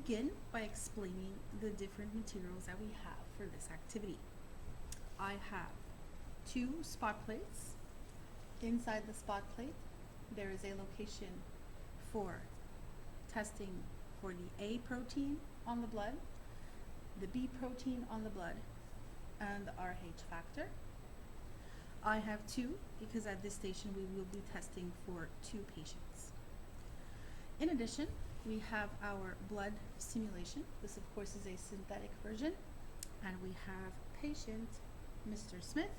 Begin by explaining the different materials that we have for this activity. I have 2 spot plates. Inside the spot plate, there is a location for testing for the A protein on the blood, the B protein on the blood, and the RH factor. I have 2 because at this station we will be testing for 2 patients. In addition, we have our blood simulation. This, of course, is a synthetic version. And we have patient Mr. Smith,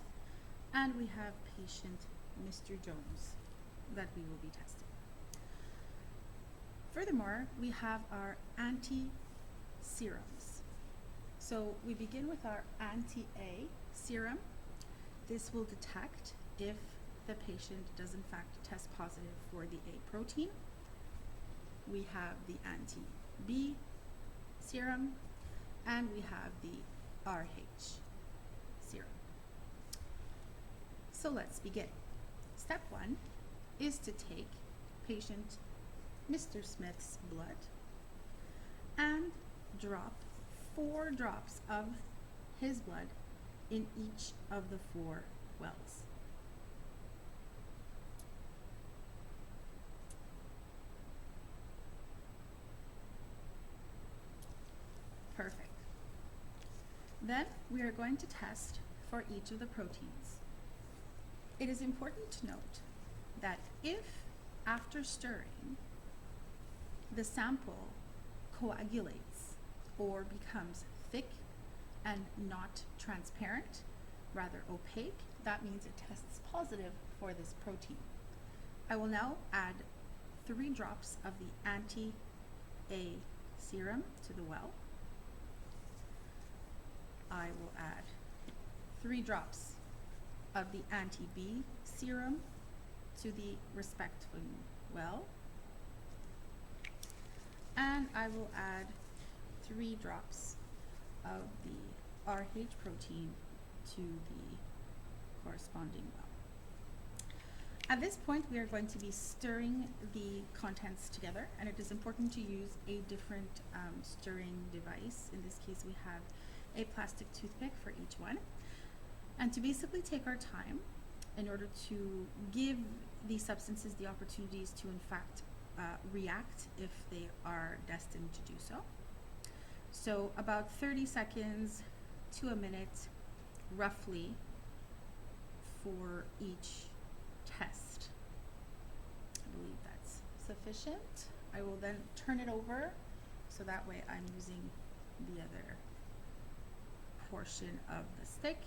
and we have patient Mr. Jones that we will be testing. Furthermore, we have our anti-serums. So we begin with our anti-A serum. This will detect if the patient does in fact test positive for the A protein. We have the anti-B serum, and we have the RH serum. So let's begin. Step 1 is to take patient Mr. Smith's blood and drop 4 drops of his blood in each of the 4 wells. Perfect. Then we are going to test for each of the proteins. It is important to note that if after stirring the sample coagulates or becomes thick and not transparent, rather opaque, that means it tests positive for this protein. I will now add 3 drops of the anti-A serum to the well. I will add 3 drops of the anti-B serum to the respective well. And I will add 3 drops of the RH protein to the corresponding well. At this point, we are going to be stirring the contents together, and it is important to use a different stirring device. In this case, we have a plastic toothpick for each one, and to basically take our time in order to give these substances the opportunities to in fact react if they are destined to do so. So about 30 seconds to a minute roughly for each test. I believe that's sufficient. I will then turn it over so that way I'm using the other portion of the stick,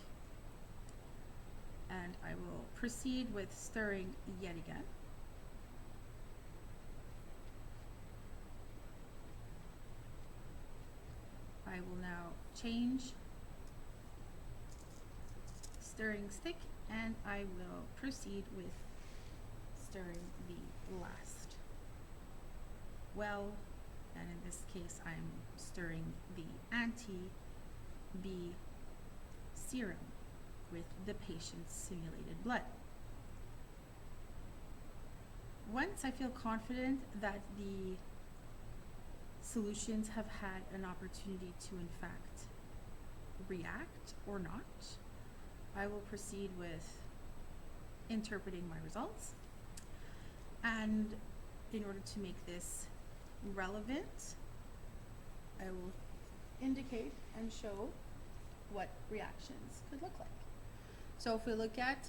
and I will proceed with stirring yet again. I will now change stirring stick, and I will proceed with stirring the last well, and in this case I'm stirring the anti-B serum with the patient's simulated blood. Once I feel confident that the solutions have had an opportunity to in fact react or not, I will proceed with interpreting my results. And in order to make this relevant, I will indicate and show what reactions could look like. So if we look at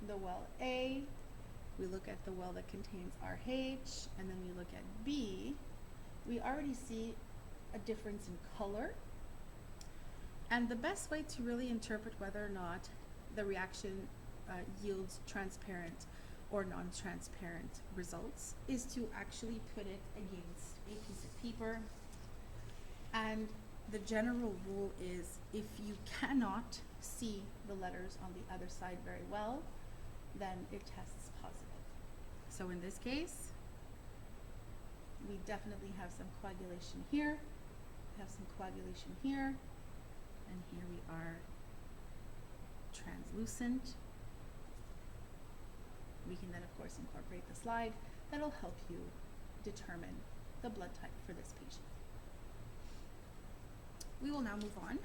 the well A, we look at the well that contains RH, and then we look at B, we already see a difference in color. And the best way to really interpret whether or not the reaction yields transparent or non-transparent results is to actually put it against a piece of paper. And the general rule is if you cannot see the letters on the other side very well, then it tests positive. So in this case, we definitely have some coagulation here, we have some coagulation here, and here we are translucent. We can then, of course, incorporate the slide that'll help you determine the blood type for this patient. we will now move on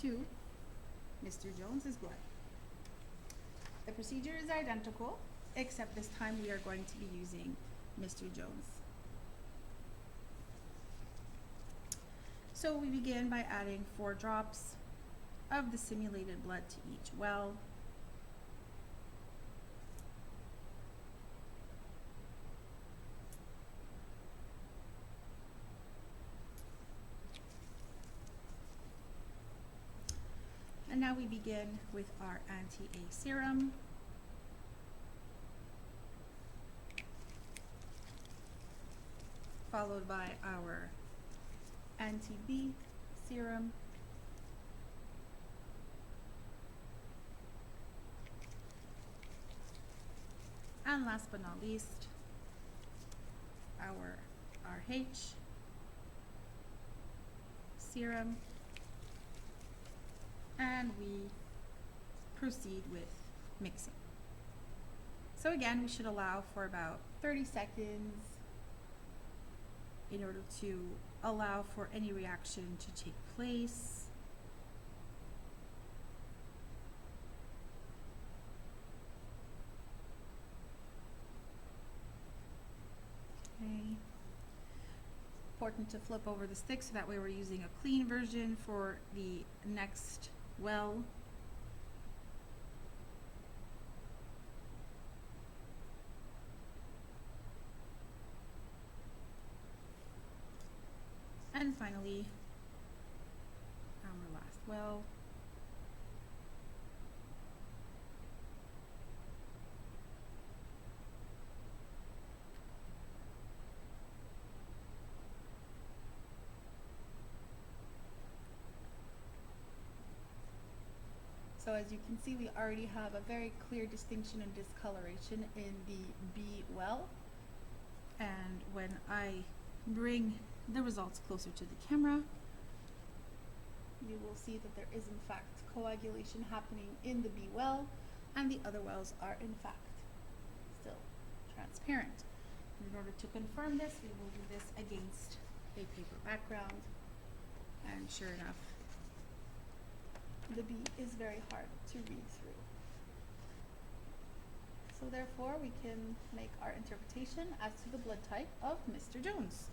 to Mr. Jones's blood. The procedure is identical, except this time we are going to be using Mr. Jones. So we begin by adding 4 drops of the simulated blood to each well. And now we begin with our anti-A serum. Followed by our anti-B serum. And last but not least, our RH serum. And we proceed with mixing. So again, we should allow for about 30 seconds in order to allow for any reaction to take place. Okay. Important to flip over the stick so that way we're using a clean version for the next well. And finally, our last well. So as you can see, we already have a very clear distinction and discoloration in the B well. And when I bring the results closer to the camera, you will see that there is in fact coagulation happening in the B well, and the other wells are in fact still transparent. In order to confirm this, we will do this against a paper background, and sure enough, the B is very hard to read through. So therefore, we can make our interpretation as to the blood type of Mr. Jones.